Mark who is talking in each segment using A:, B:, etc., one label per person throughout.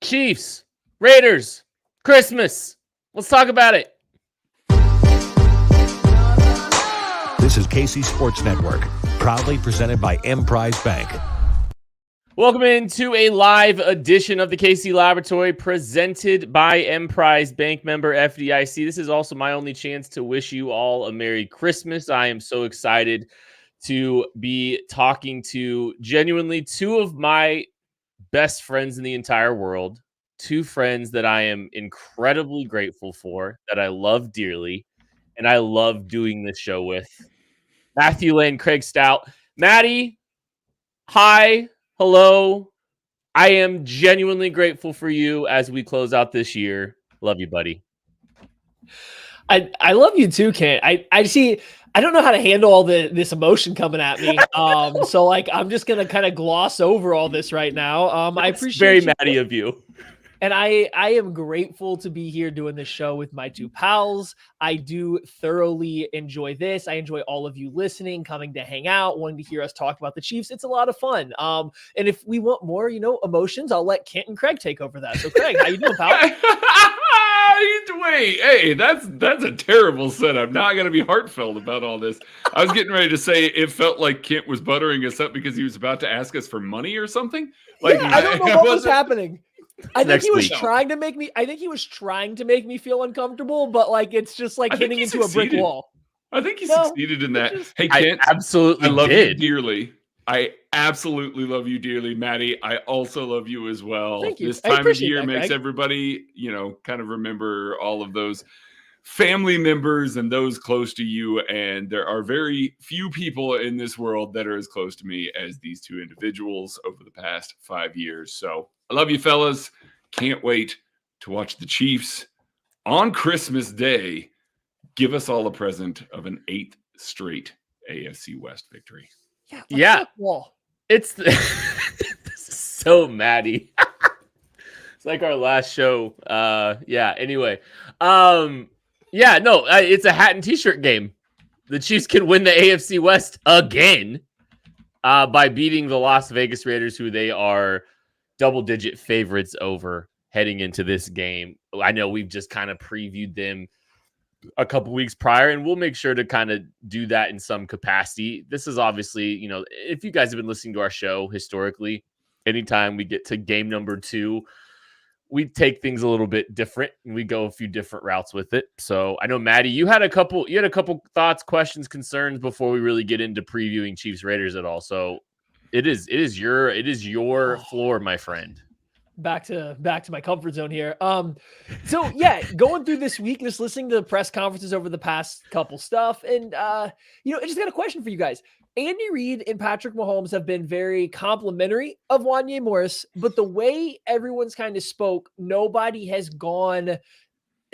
A: Chiefs, Raiders, Christmas. Let's talk about it.
B: This is KC Sports Network, proudly presented by Emprise Bank.
A: Welcome into a live edition of the KC Laboratory presented by Emprise Bank, member FDIC. This is also my only chance to wish you all a Merry Christmas. I am so excited to be talking to genuinely two of my best friends in the entire world, two friends that I am incredibly grateful for, that I love dearly, and I love doing this show with. Matthew Lane, Craig Stout. Maddie, hi, hello. I am genuinely grateful for you as we close out this year. Love you, buddy.
C: I love you too, Kent. I see. I don't know how to handle all this emotion coming at me. So like I'm just gonna kind of gloss over all this right now. I appreciate
A: very
C: you,
A: Maddie of you.
C: And I am grateful to be here doing this show with my two pals. I do thoroughly enjoy this. I enjoy all of you listening, coming to hang out, wanting to hear us talk about the Chiefs. It's a lot of fun. And if we want more, emotions, I'll let Kent and Craig take over that. So Craig, how you doing, pal?
D: Wait, hey, that's a terrible setup. Now I got to be heartfelt about all this. I was getting ready to say it felt like Kent was buttering us up because he was about to ask us for money or something. Like,
C: yeah, I don't know what was happening. I think he was
A: week.
C: trying to make me. I think he was trying to make me feel uncomfortable, but like it's just like hitting into a brick wall.
D: I think he succeeded in that. Hey, Kent,
A: I absolutely
D: love
A: did.
D: you dearly. I absolutely love you dearly, Maddie. I also love you as well.
C: Thank you.
D: This time of year
C: that,
D: makes
C: Greg.
D: everybody, kind of remember all of those family members and those close to you. And there are very few people in this world that are as close to me as these two individuals over the past 5 years. So I love you, fellas. Can't wait to watch the Chiefs on Christmas Day give us all a present of an 8th straight AFC West victory.
C: Yeah.
A: It's this is so Maddie. It's like our last show. Anyway. It's a hat and t-shirt game. The Chiefs can win the AFC West again by beating the Las Vegas Raiders, who they are double-digit favorites over heading into this game. I know we've just kind of previewed them a couple weeks prior, and we'll make sure to kind of do that in some capacity. This is obviously, if you guys have been listening to our show historically, anytime we get to game number 2, we take things a little bit different and we go a few different routes with it. So I know, Maddie, you had a couple thoughts, questions, concerns before we really get into previewing Chiefs Raiders at all. So it is your floor, my friend.
C: Back to my comfort zone here. So yeah, going through this week, just listening to the press conferences over the past couple stuff, and I just got a question for you guys. Andy Reid and Patrick Mahomes have been very complimentary of Wanya Morris, but the way everyone's kind of spoke, nobody has gone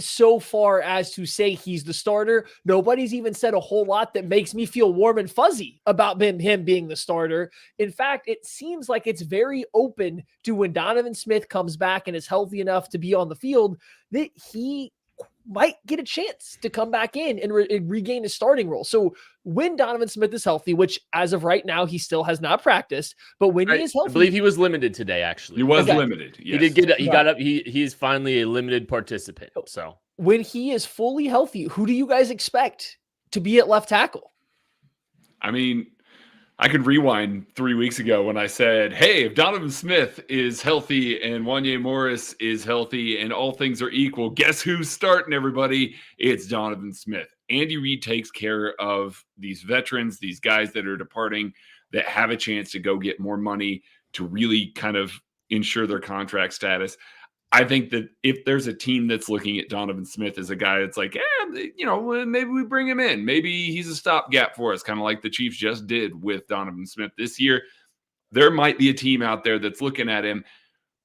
C: so far as to say he's the starter. Nobody's even said a whole lot that makes me feel warm and fuzzy about him being the starter. In fact, it seems like it's very open to when Donovan Smith comes back and is healthy enough to be on the field that he might get a chance to come back in and regain his starting role. So when Donovan Smith is healthy, which as of right now, he still has not practiced, but when he is healthy,
A: I believe he was limited today, actually.
D: He was limited. Yes.
A: He did got up. He is finally a limited participant. So
C: when he is fully healthy, who do you guys expect to be at left tackle?
D: I mean, I could rewind 3 weeks ago when I said, hey, if Donovan Smith is healthy and Wanya Morris is healthy and all things are equal, guess who's starting, everybody? It's Donovan Smith. Andy Reid takes care of these veterans, these guys that are departing, that have a chance to go get more money to really kind of ensure their contract status. I think that if there's a team that's looking at Donovan Smith as a guy that's like, maybe we bring him in. Maybe he's a stopgap for us, kind of like the Chiefs just did with Donovan Smith this year. There might be a team out there that's looking at him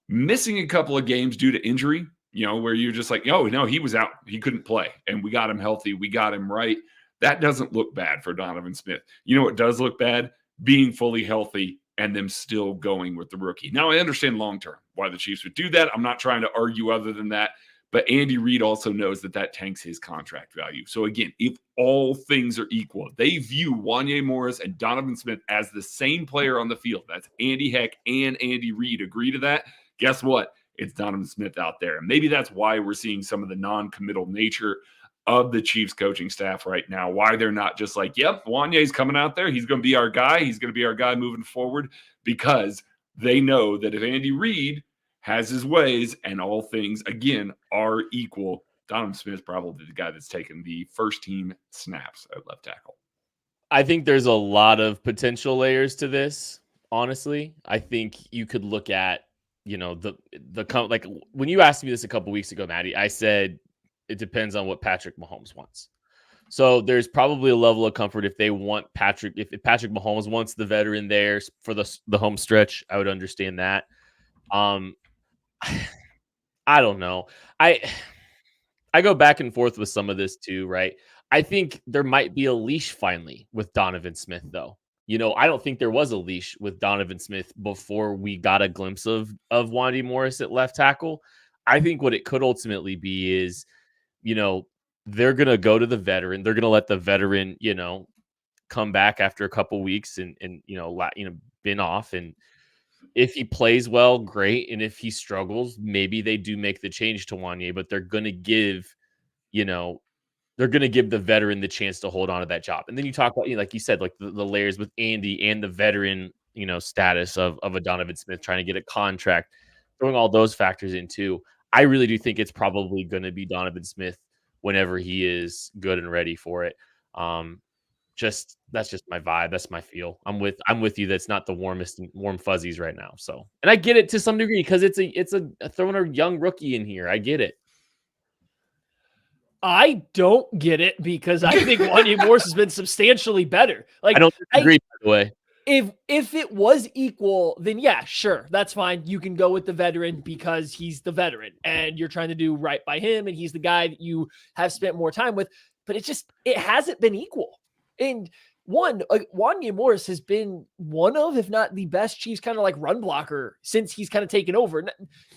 D: missing a couple of games due to injury, where you're just like, oh, no, he was out. He couldn't play. And we got him healthy. We got him right. That doesn't look bad for Donovan Smith. You know what does look bad? Being fully healthy and them still going with the rookie. Now, I understand long-term why the Chiefs would do that. I'm not trying to argue other than that. But Andy Reid also knows that tanks his contract value. So, again, if all things are equal, they view Wanya Morris and Donovan Smith as the same player on the field. That's Andy Heck and Andy Reid agree to that. Guess what? it's Donovan Smith out there. And maybe that's why we're seeing some of the non-committal nature of the Chiefs coaching staff right now, why they're not just like, yep, Wanye's coming out there. He's going to be our guy. He's going to be our guy moving forward, because they know that if Andy Reid has his ways and all things, again, are equal, Donovan Smith's probably the guy that's taken the first team snaps at left tackle.
A: I think there's a lot of potential layers to this. Honestly, I think you could look at, like when you asked me this a couple weeks ago, Maddie, I said it depends on what Patrick Mahomes wants. So there's probably a level of comfort if they want Patrick. If Patrick Mahomes wants the veteran there for the home stretch, I would understand that. I don't know. I go back and forth with some of this too, right? I think there might be a leash finally with Donovan Smith, though. I don't think there was a leash with Donovan Smith before we got a glimpse of Wandy Morris at left tackle. I think what it could ultimately be is, they're going to go to the veteran. They're going to let the veteran, come back after a couple weeks and been off. And if he plays well, great. And if he struggles, maybe they do make the change to Wanye, but they're going to give, the veteran the chance to hold on to that job. And then you talk about, like you said, like the layers with Andy and the veteran, status of a Donovan Smith trying to get a contract, throwing all those factors in too. I really do think it's probably going to be Donovan Smith whenever he is good and ready for it. That's just my vibe. That's my feel. I'm with you. That's not the warm fuzzies right now. So, and I get it to some degree because it's a throwing a young rookie in here. I get it.
C: I don't get it because I think Wanye Morris has been substantially better. Like,
A: I don't agree, by the way.
C: If it was equal, then yeah, sure, that's fine. You can go with the veteran because he's the veteran and you're trying to do right by him and he's the guy that you have spent more time with. But it hasn't been equal. And Wanye Morris has been one of, if not the best Chiefs kind of like run blocker since he's kind of taken over.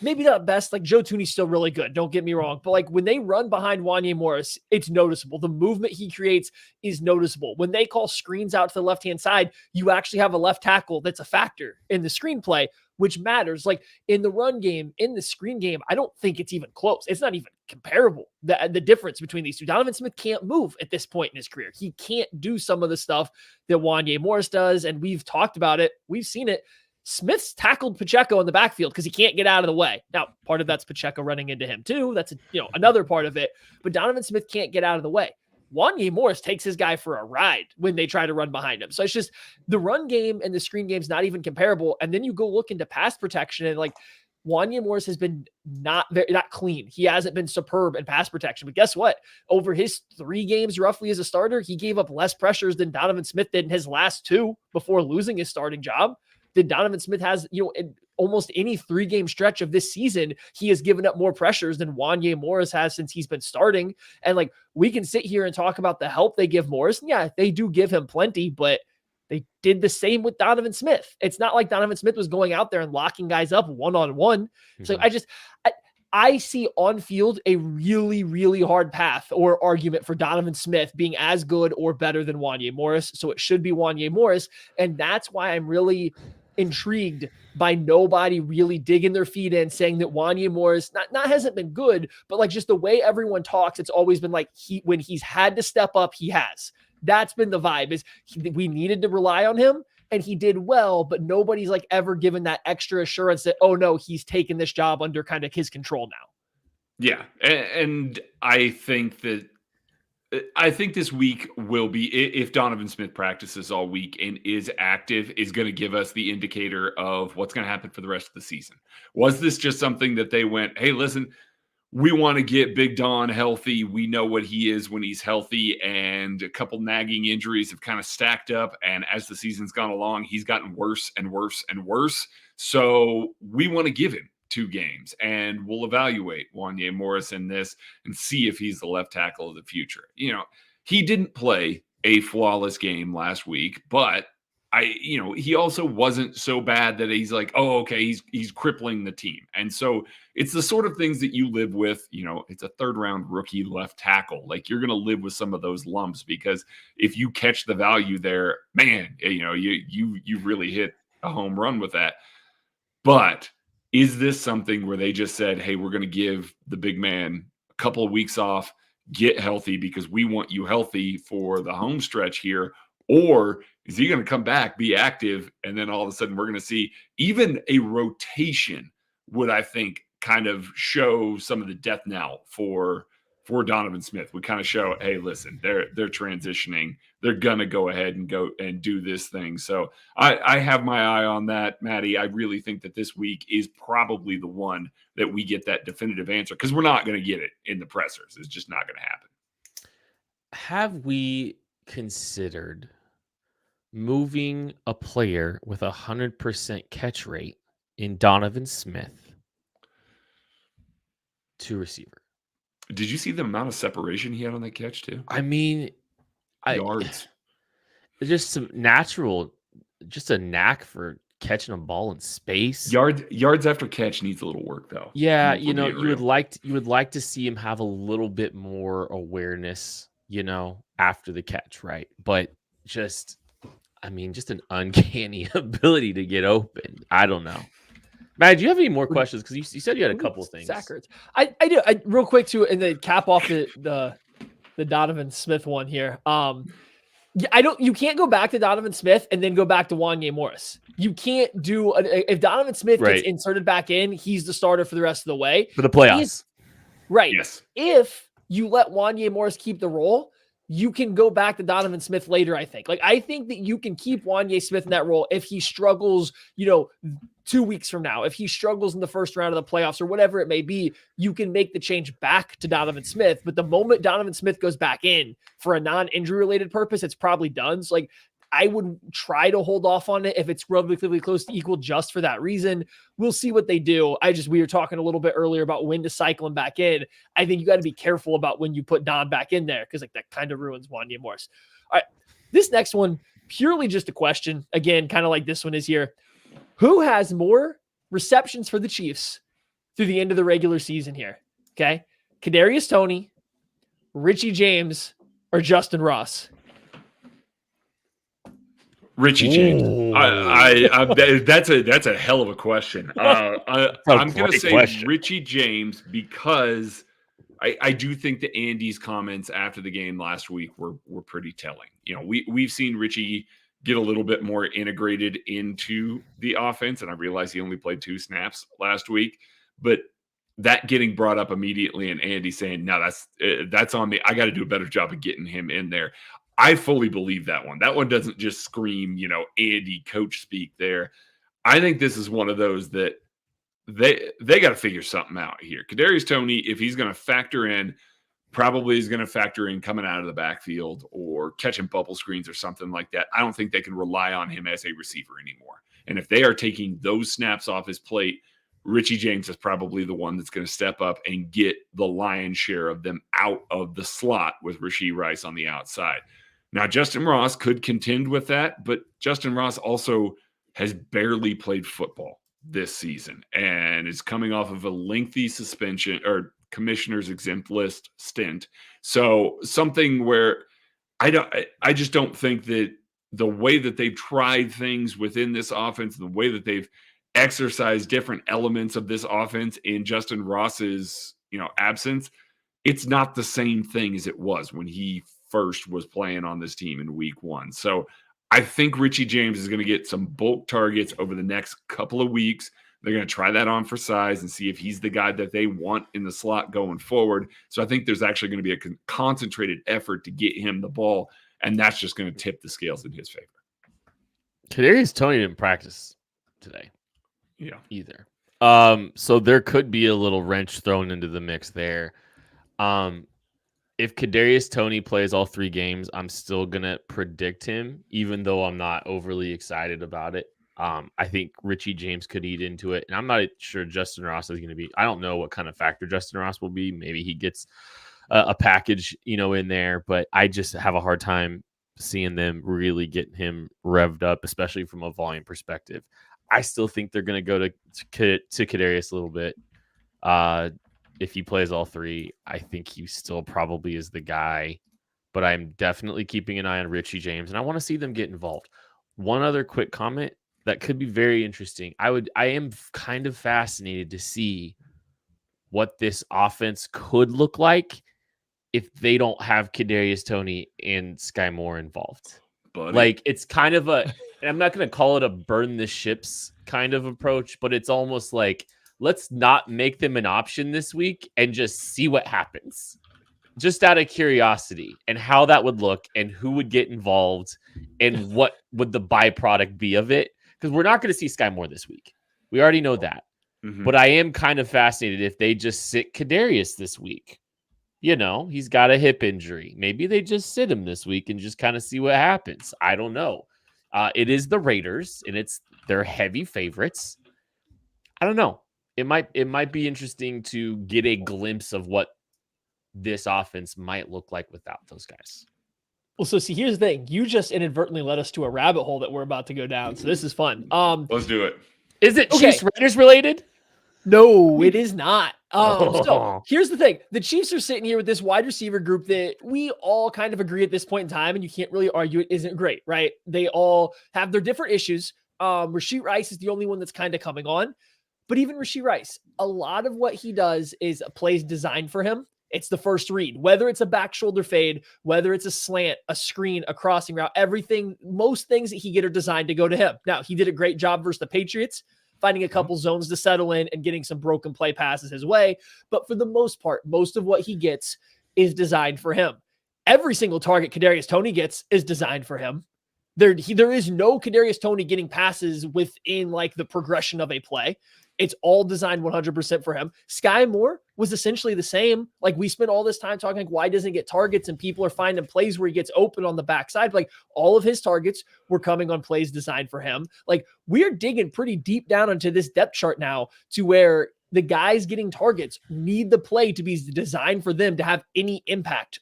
C: Maybe not best, like Joe Thuney's still really good. Don't get me wrong. But like when they run behind Wanye Morris, it's noticeable. The movement he creates is noticeable. When they call screens out to the left-hand side, you actually have a left tackle that's a factor in the screenplay, which matters. Like in the run game, in the screen game, I don't think it's even close. It's not even comparable. The difference between these two. Donovan Smith can't move at this point in his career. He can't do some of the stuff that Wanye Morris does. And we've talked about it. We've seen it. Smith's tackled Pacheco in the backfield because he can't get out of the way. Now, part of that's Pacheco running into him too. That's another part of it. But Donovan Smith can't get out of the way. Wanye Morris takes his guy for a ride when they try to run behind him. So it's just the run game and the screen game is not even comparable. And then you go look into pass protection and like Wanye Morris has been not clean. He hasn't been superb in pass protection. But guess what? Over his 3 games roughly as a starter, he gave up less pressures than Donovan Smith did in his last 2 before losing his starting job. Then Donovan Smith has, in almost any 3-game stretch of this season, he has given up more pressures than Wanye Morris has since he's been starting. And like, we can sit here and talk about the help they give Morris. And yeah, they do give him plenty, but they did the same with Donovan Smith. It's not like Donovan Smith was going out there and locking guys up one-on-one. Mm-hmm. So I see on field a really, really hard path or argument for Donovan Smith being as good or better than Wanye Morris. So it should be Wanye Morris. And that's why I'm really intrigued by nobody really digging their feet in saying that Wanye Morris not hasn't been good, but like just the way everyone talks, it's always been like when he's had to step up, he has. That's been the vibe we needed to rely on him and he did well, but nobody's like ever given that extra assurance that, oh no, he's taken this job under kind of his control now.
D: Yeah. And I think this week will be, if Donovan Smith practices all week and is active, is going to give us the indicator of what's going to happen for the rest of the season. Was this just something that they went, hey, listen, we want to get Big Don healthy. We know what he is when he's healthy, and a couple nagging injuries have kind of stacked up. And as the season's gone along, he's gotten worse and worse and worse. So we want to give him 2 games, and we'll evaluate Wanye Morris in this and see if he's the left tackle of the future. He didn't play a flawless game last week, but he also wasn't so bad that he's like, oh, okay, he's crippling the team. And so it's the sort of things that you live with. It's a 3rd-round rookie left tackle. Like, you're going to live with some of those lumps, because if you catch the value there, man, you really hit a home run with that. But Is this something where they just said, hey, we're going to give the big man a couple of weeks off, get healthy because we want you healthy for the home stretch here? Or is he going to come back, be active, and then all of a sudden we're going to see even a rotation would, I think, kind of show some of the death knell for Donovan Smith. Would kind of show, hey, listen, they're transitioning. They're gonna go ahead and go and do this thing. So I have my eye on that, Maddie. I really think that this week is probably the one that we get that definitive answer, because we're not going to get it in the pressers. It's just not going to happen.
A: Have we considered moving a player with 100% catch rate in Donovan Smith to receiver?
D: Did you see the amount of separation he had on that catch too?
A: I mean,
D: Yards.
A: It's just some natural, just a knack for catching a ball in space.
D: Yards after catch needs a little work though.
A: Yeah, you would like to see him have a little bit more awareness, after the catch, right? But just an uncanny ability to get open. I don't know. Matt, do you have any more questions? Because you said you had a couple of things.
C: I do. Real quick too, and then cap off the Donovan Smith one here. You can't go back to Donovan Smith and then go back to Wanya Morris. You can't do if Donovan Smith gets inserted back in, he's the starter for the rest of the way
A: for the playoffs.
C: Right.
D: Yes. If
C: you let Wanya Morris keep the role, you can go back to Donovan Smith later, I think. I think that you can keep Wanya Smith in that role if he struggles, 2 weeks from now. If he struggles in the first round of the playoffs or whatever it may be, you can make the change back to Donovan Smith. But the moment Donovan Smith goes back in for a non-injury related purpose, it's probably done. So I would try to hold off on it if it's relatively close to equal just for that reason. We'll see what they do. We were talking a little bit earlier about when to cycle him back in. I think you got to be careful about when you put Don back in there, because that kind of ruins Wanya Morris. All right. This next one, purely just a question. Again, kind of like this one is here. Who has more receptions for the Chiefs through the end of the regular season here? Okay. Kadarius Toney, Richie James, or Justin Ross?
D: Richie James. That's a hell of a question. I'm going to say Richie James because I do think that Andy's comments after the game last week were pretty telling. We've seen Richie get a little bit more integrated into the offense, and I realize he only played 2 snaps last week, but that getting brought up immediately and Andy saying, no, that's on me. I got to do a better job of getting him in there. I fully believe that one. That one doesn't just scream, Andy coach speak there. I think this is one of those that they got to figure something out here. Kadarius Toney, if he's going to factor in, probably is going to factor in coming out of the backfield or catching bubble screens or something like that. I don't think they can rely on him as a receiver anymore. And if they are taking those snaps off his plate, Richie James is probably the one that's going to step up and get the lion's share of them out of the slot with Rashee Rice on the outside. Now, Justin Ross could contend with that, but Justin Ross also has barely played football this season and is coming off of a lengthy suspension or commissioner's exempt list stint. So something where I just don't think that the way that they've tried things within this offense, the way that they've exercised different elements of this offense in Justin Ross's, absence, it's not the same thing as it was when he first was playing on this team in week 1. So I think Richie James is going to get some bulk targets over the next couple of weeks. They're going to try that on for size and see if he's the guy that they want in the slot going forward. So I think there's actually going to be a concentrated effort to get him the ball, and that's just going to tip the scales in his favor.
A: Kadarius Toney didn't practice today.
D: Yeah.
A: Either. So there could be a little wrench thrown into the mix there. If Kadarius Toney plays all 3 games, I'm still going to predict him, even though I'm not overly excited about it. I think Richie James could eat into it, and I'm not sure Justin Ross is going to be. I don't know what kind of factor Justin Ross will be. Maybe he gets a package, in there, but I just have a hard time seeing them really getting him revved up, especially from a volume perspective. I still think they're going to go to Kadarius a little bit. If he plays all 3, I think he still probably is the guy, but I'm definitely keeping an eye on Richie James, and I want to see them get involved. One other quick comment. That could be very interesting. I am kind of fascinated to see what this offense could look like if they don't have Kadarius Toney and Sky Moore involved.
D: Buddy.
A: Like, it's kind of and I'm not going to call it a burn the ships kind of approach, but it's almost like, let's not make them an option this week and just see what happens. Just out of curiosity and how that would look and who would get involved and what would the byproduct be of it. Because we're not going to see Sky Moore this week. We already know that.
D: Mhm.
A: But I am kind of fascinated if they just sit Kadarius this week. You know, he's got a hip injury. Maybe they just sit him this week and just kind of see what happens. I don't know. It is the Raiders, and they're heavy favorites. I don't know. It might be interesting to get a glimpse of what this offense might look like without those guys.
C: Well, so see, here's the thing. You just inadvertently led us to a rabbit hole that we're about to go down. So this is fun.
D: Let's do it.
A: Is it
C: Okay.
A: Chiefs Raiders related?
C: No, it is not. So
A: Oh.
C: here's the thing. The Chiefs are sitting here with this wide receiver group that we all kind of agree at this point in time, and you can't really argue it isn't great, right? They all have their different issues. Rashee Rice is the only one that's kind of coming on. But even Rashee Rice, a lot of what he does is plays designed for him. It's the first read, whether it's a back shoulder fade, whether it's a slant, a screen, a crossing route, everything, most things that he get are designed to go to him. Now, he did a great job versus the Patriots, finding a couple zones to settle in and getting some broken play passes his way. But for the most part, most of what he gets is designed for him. Every single target Kadarius Toney gets is designed for him. There is no Kadarius Toney getting passes within like the progression of a play. It's all designed 100% for him. Sky Moore was essentially the same. Like, we spent all this time talking like, why doesn't he get targets, and people are finding plays where he gets open on the backside. Like, all of his targets were coming on plays designed for him. Like, we're digging pretty deep down into this depth chart now to where the guys getting targets need the play to be designed for them to have any impact,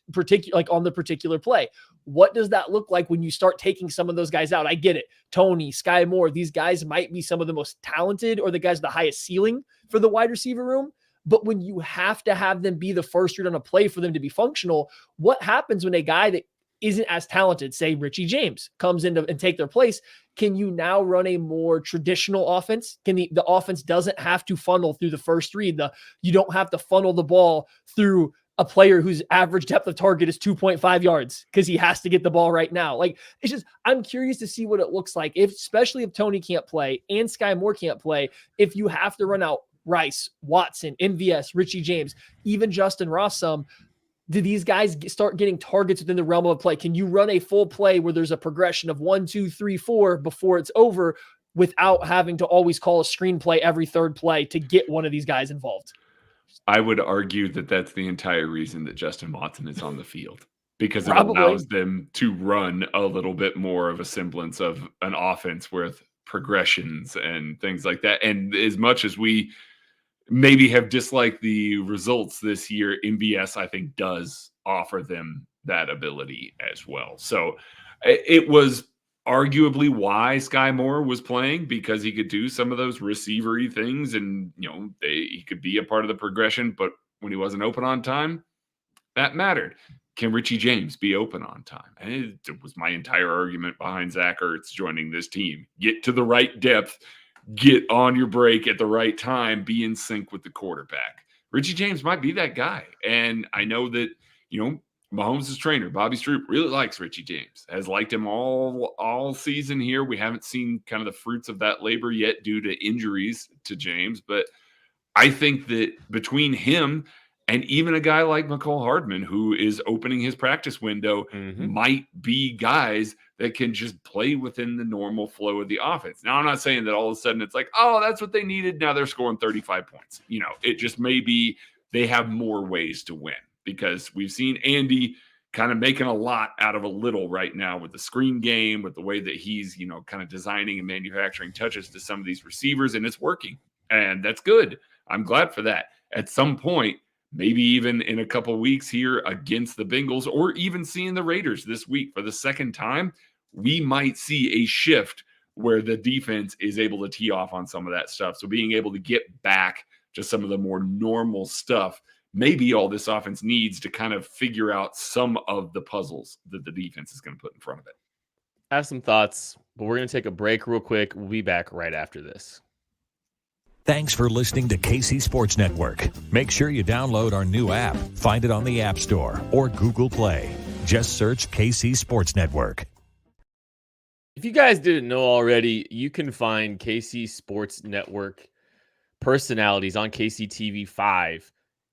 C: like on the particular play. What does that look like when you start taking some of those guys out? I get it. Toney, Sky Moore, these guys might be some of the most talented or the guys with the highest ceiling for the wide receiver room. But when you have to have them be the first read on a play for them to be functional, what happens when a guy that isn't as talented, say Richie James, comes in and take their place? Can you now run a more traditional offense? Can the offense doesn't have to funnel through the first read? You don't have to funnel the ball through a player whose average depth of target is 2.5 yards because he has to get the ball right now. Like, it's just, I'm curious to see what it looks like, especially if Toney can't play and Sky Moore can't play, if you have to run out Rice, Watson, MVS, Richie James, even Justin Ross some. Do these guys start getting targets within the realm of play? Can you run a full play where there's a progression of 1, 2, 3, 4 before it's over without having to always call a screenplay every third play to get one of these guys involved?
D: I would argue that that's the entire reason that Justin Watson is on the field, because it
C: Probably.
D: allows them to run a little bit more of a semblance of an offense with progressions and things like that. And as much as we maybe have disliked the results this year, MVS, I think, does offer them that ability as well. So it was arguably why Sky Moore was playing, because he could do some of those receiver-y things, and he could be a part of the progression. But when he wasn't open on time, that mattered. Can Richie James be open on time? And it was my entire argument behind Zach Ertz joining this team. Get to the right depth, get on your break at the right time, be in sync with the quarterback. Richie James might be that guy. And I know that, Mahomes' trainer, Bobby Stroop, really likes Richie James, has liked him all season here. We haven't seen kind of the fruits of that labor yet due to injuries to James. But I think that between him and even a guy like McCole Hardman, who is opening his practice window, might be guys that can just play within the normal flow of the offense. Now, I'm not saying that all of a sudden it's like, oh, that's what they needed. Now they're scoring 35 points. It just may be they have more ways to win, because we've seen Andy kind of making a lot out of a little right now with the screen game, with the way that he's, kind of designing and manufacturing touches to some of these receivers, and it's working. And that's good. I'm glad for that. At some point, maybe even in a couple of weeks here against the Bengals, or even seeing the Raiders this week for the second time, we might see a shift where the defense is able to tee off on some of that stuff. So being able to get back to some of the more normal stuff, maybe all this offense needs to kind of figure out some of the puzzles that the defense is going to put in front of it.
A: have some thoughts, but we're going to take a break real quick. We'll be back right after this.
B: Thanks for listening to KC Sports Network. Make sure you download our new app. Find it on the App Store or Google Play. Just search KC Sports Network.
A: If you guys didn't know already, you can find KC Sports Network personalities on KCTV5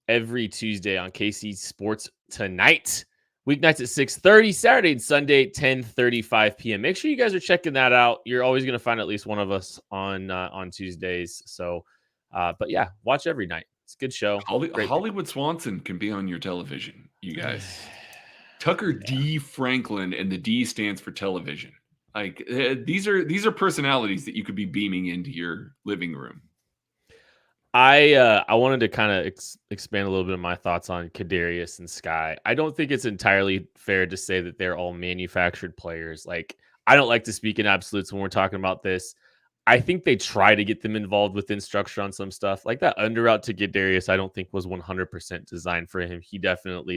A: every Tuesday on KC Sports Tonight. Weeknights at 6:30, Saturday and Sunday, 10:35 p.m. Make sure you guys are checking that out. You're always going to find at least one of us on Tuesdays. So, but yeah, watch every night. It's a good show.
D: Hollywood Swanson can be on your television, you guys. Tucker D. Franklin, and the D stands for television. Like these are personalities that you could be beaming into your living room.
A: I wanted to kind of expand a little bit of my thoughts on Kadarius and Sky. I don't think it's entirely fair to say that they're all manufactured players. Like, I don't like to speak in absolutes when we're talking about this. I think they try to get them involved within structure on some stuff. Like that under route to Kadarius, I don't think was 100% designed for him.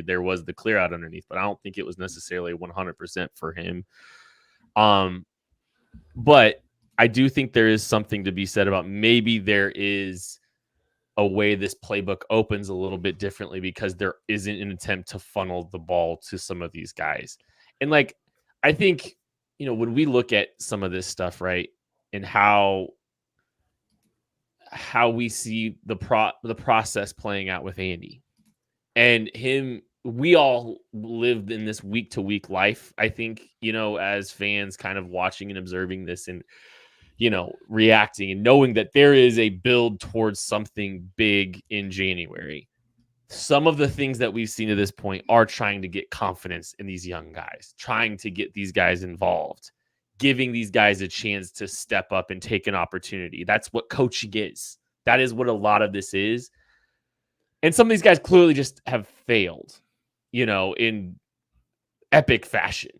A: There was the clear out underneath, but I don't think it was necessarily 100% for him. But I do think there is something to be said about maybe there is a way this playbook opens a little bit differently because there isn't an attempt to funnel the ball to some of these guys. And like, I think, when we look at some of this stuff, right, and how we see the process playing out with Andy and him, we all lived in this week to week life. I think, as fans kind of watching and observing this and, reacting and knowing that there is a build towards something big in January. Some of the things that we've seen to this point are trying to get confidence in these young guys, trying to get these guys involved, giving these guys a chance to step up and take an opportunity. That's what coaching is. That is what a lot of this is. And some of these guys clearly just have failed, in epic fashion.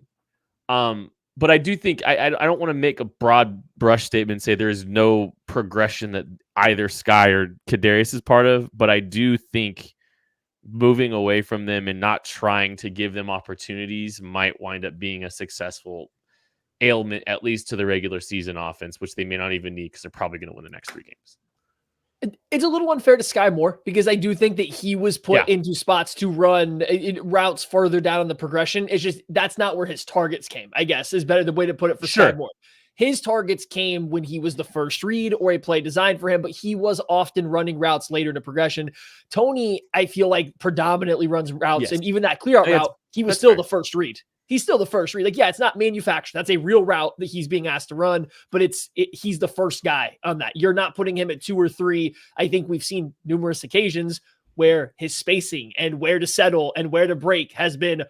A: But I do think I don't want to make a broad brush statement and say there is no progression that either Sky or Kadarius is part of. But I do think moving away from them and not trying to give them opportunities might wind up being a successful ailment, at least to the regular season offense, which they may not even need because they're probably going to win the next 3 games.
C: It's a little unfair to Sky Moore because I do think that he was put into spots to run routes further down in the progression. It's just that's not where his targets came, I guess, is better the way to put it for Sky Moore. His targets came when he was the first read or a play designed for him, but he was often running routes later in the progression. Tony, I feel like, predominantly runs routes, and even that clear out route, he was still the first read. He's still the first read. Like, yeah, it's not manufactured. That's a real route that he's being asked to run, but he's the first guy on that. You're not putting him at 2 or 3. I think we've seen numerous occasions where his spacing and where to settle and where to break has been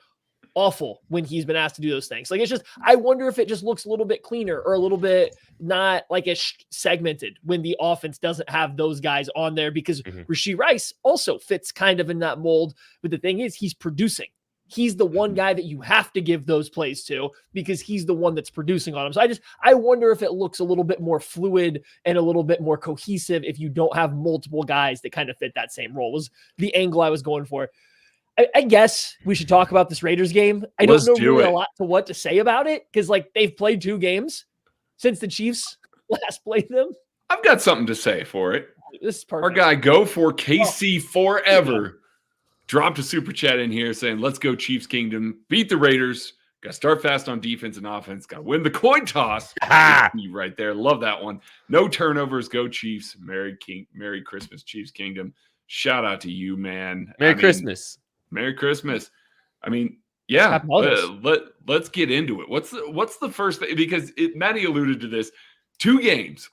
C: awful when he's been asked to do those things. Like, it's just, I wonder if it just looks a little bit cleaner or a little bit not like as segmented when the offense doesn't have those guys on there, because Rashee Rice also fits kind of in that mold. But the thing is, he's producing. He's the one guy that you have to give those plays to because he's the one that's producing on them. So I wonder if it looks a little bit more fluid and a little bit more cohesive if you don't have multiple guys that kind of fit that same role, was the angle I was going for. I guess we should talk about this Raiders game. I don't know really a lot to what to say about it because, like, they've played 2 games since the Chiefs last played them.
D: I've got something to say for it.
C: This is perfect.
D: Our guy, Go for KC Forever, dropped a super chat in here saying, let's go Chiefs Kingdom, beat the Raiders, got to start fast on defense and offense, got to win the coin toss. Right there. Love that one. No turnovers, go Chiefs. Merry Christmas, Chiefs Kingdom. Shout out to you, man.
A: Merry Christmas.
D: Merry Christmas. I mean, yeah, let's get into it. What's the first thing? Because Matty alluded to this, 2 games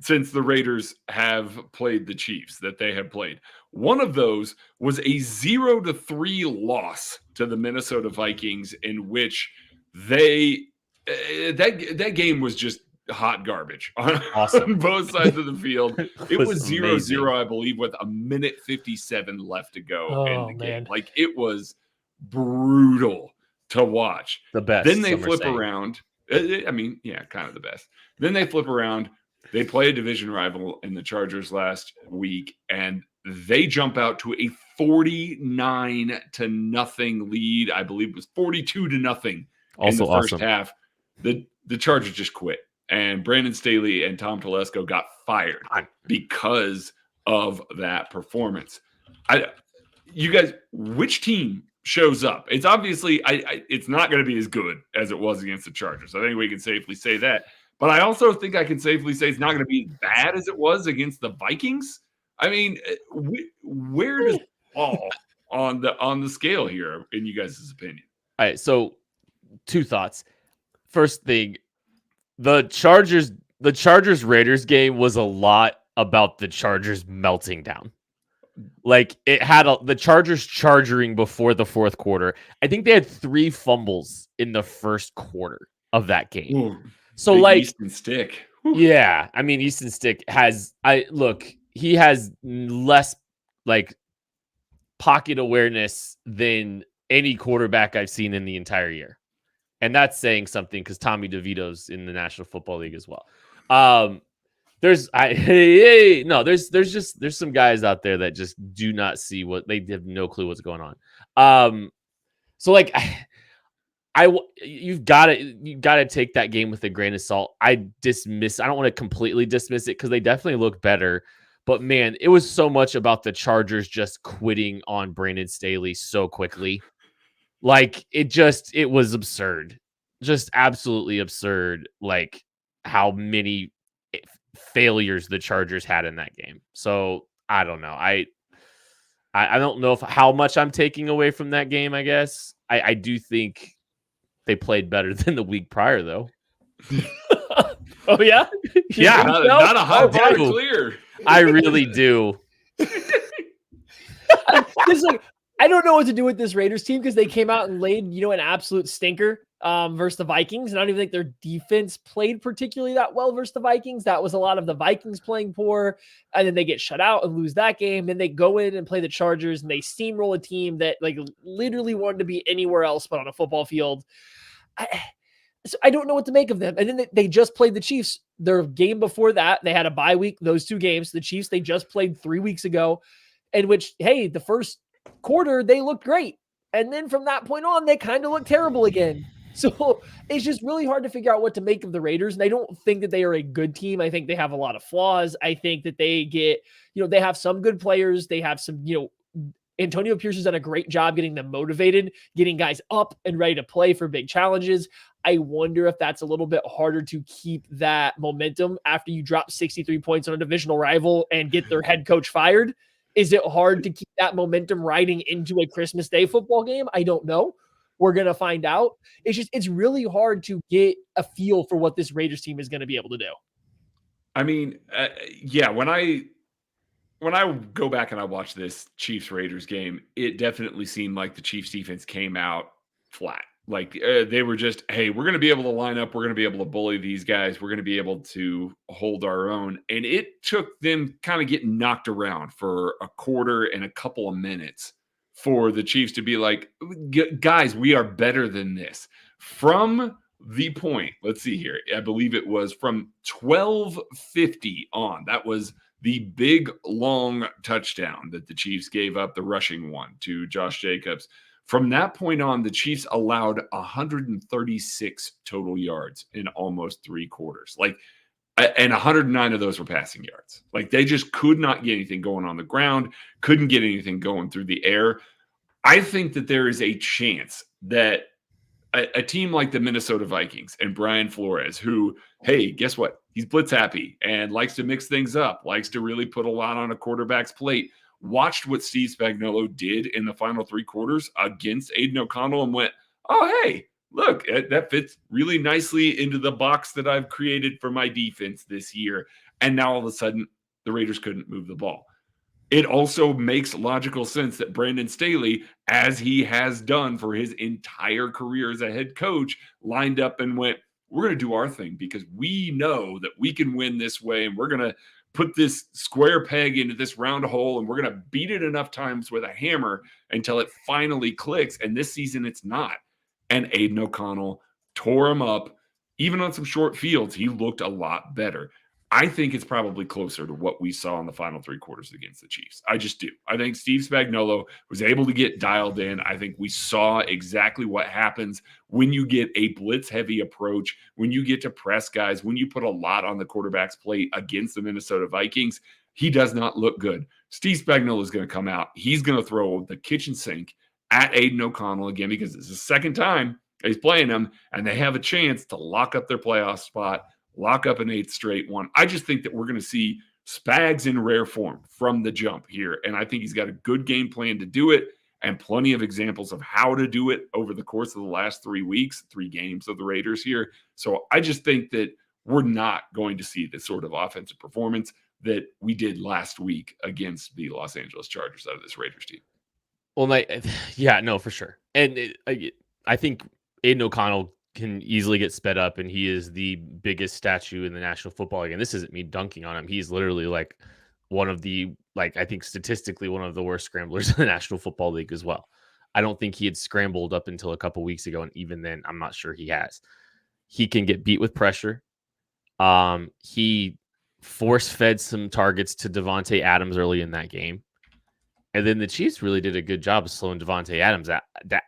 D: since the Raiders have played the Chiefs that they have played. One of those was a 0-3 loss to the Minnesota Vikings, in which that game was just hot garbage on both sides of the field. It was 0-0, I believe, with 1:57 left to go in the game. Like, it was brutal to watch.
A: The best.
D: Then they flip around. I mean, yeah, kind of the best. Then they flip around. They play a division rival in the Chargers last week, and they jump out to a 49-0 lead. I believe it was 42-0 in the first half. The the Chargers just quit. And Brandon Staley and Tom Telesco got fired because of that performance. You guys, which team shows up? It's obviously it's not going to be as good as it was against the Chargers. I think we can safely say that. But I also think I can safely say it's not going to be as bad as it was against the Vikings. I mean, where does it fall on the scale here, in you guys' opinion?
A: All right, so two thoughts. First thing, the Chargers Raiders game was a lot about the Chargers melting down. Like it had the Chargers charging before the fourth quarter. I think they had 3 fumbles in the first quarter of that game.
D: Ooh,
A: so like
D: Easton Stick.
A: Yeah, I mean Easton Stick he has less like pocket awareness than any quarterback I've seen in the entire year. And that's saying something because Tommy DeVito's in the National Football League as well. There's some guys out there that just do not see they have no clue what's going on. So like you've got to take that game with a grain of salt. I don't want to completely dismiss it because they definitely look better. But man, it was so much about the Chargers just quitting on Brandon Staley so quickly. Like it was absurd. Just absolutely absurd. Like how many failures the Chargers had in that game. So I don't know. I don't know how much I'm taking away from that game, I guess. I do think they played better than the week prior, though.
C: Oh, yeah?
D: Yeah, not a hot bar clear.
A: I really do.
C: I don't know what to do with this Raiders team because they came out and laid, an absolute stinker versus the Vikings. And I don't even think their defense played particularly that well versus the Vikings. That was a lot of the Vikings playing poor. And then they get shut out and lose that game. Then they go in and play the Chargers and they steamroll a team that like literally wanted to be anywhere else but on a football field. So I don't know what to make of them. And then they just played the Chiefs. Their game before that, they had a bye week, those 2 games. The Chiefs, they just played 3 weeks ago, in which, hey, the first quarter, they looked great. And then from that point on, they kind of looked terrible again. So it's just really hard to figure out what to make of the Raiders. And I don't think that they are a good team. I think they have a lot of flaws. I think that they get, they have some good players. They have some, Antonio Pierce has done a great job getting them motivated, getting guys up and ready to play for big challenges. I wonder if that's a little bit harder to keep that momentum after you drop 63 points on a divisional rival and get their head coach fired. Is it hard to keep that momentum riding into a Christmas Day football game? I don't know. We're going to find out. It's really hard to get a feel for what this Raiders team is going to be able to do.
D: I mean, yeah, when I go back and I watch this Chiefs Raiders game, it definitely seemed like the Chiefs defense came out flat. Like they were just, hey, we're going to be able to line up. We're going to be able to bully these guys. We're going to be able to hold our own. And it took them kind of getting knocked around for a quarter and a couple of minutes for the Chiefs to be like, guys, we are better than this. From the point, let's see here. I believe it was from 12:50 on. That was the big, long touchdown that the Chiefs gave up, the rushing one to Josh Jacobs. From that point on, the Chiefs allowed 136 total yards in almost 3 quarters. And 109 of those were passing yards. Like they just could not get anything going on the ground, couldn't get anything going through the air. I think that there is a chance that a team like the Minnesota Vikings and Brian Flores, who, hey, guess what? He's blitz happy and likes to mix things up, likes to really put a lot on a quarterback's plate, watched what Steve Spagnuolo did in the final 3 quarters against Aiden O'Connell and went, oh, hey, look, that fits really nicely into the box that I've created for my defense this year. And now all of a sudden, the Raiders couldn't move the ball. It also makes logical sense that Brandon Staley, as he has done for his entire career as a head coach, lined up and went, we're going to do our thing because we know that we can win this way and we're going to put this square peg into this round hole and we're going to beat it enough times with a hammer until it finally clicks. And this season, it's not. And Aiden O'Connell tore him up. Even on some short fields, he looked a lot better. I think it's probably closer to what we saw in the final three quarters against the Chiefs. I just do. I think Steve Spagnuolo was able to get dialed in. I think we saw exactly what happens when you get a blitz-heavy approach, when you get to press guys, when you put a lot on the quarterback's plate against the Minnesota Vikings. He does not look good. Steve Spagnuolo is going to come out. He's going to throw the kitchen sink at Aiden O'Connell again because it's the second time he's playing them, and they have a chance to lock up their playoff spot, lock up an 8th straight one. I just think that we're going to see Spags in rare form from the jump here, and I think he's got a good game plan to do it and plenty of examples of how to do it over the course of the last 3 weeks, 3 games of the Raiders here. So I just think that we're not going to see the sort of offensive performance that we did last week against the Los Angeles Chargers out of this Raiders team.
A: Well, yeah, no, for sure. And I think Aiden O'Connell can easily get sped up, and he is the biggest statue in the National Football League. And this isn't me dunking on him. He's literally like one of the, I think statistically one of the worst scramblers in the National Football League as well. I don't think he had scrambled up until a couple weeks ago, and even then, I'm not sure he has. He can get beat with pressure. He force-fed some targets to Davante Adams early in that game. And then the Chiefs really did a good job of slowing Davante Adams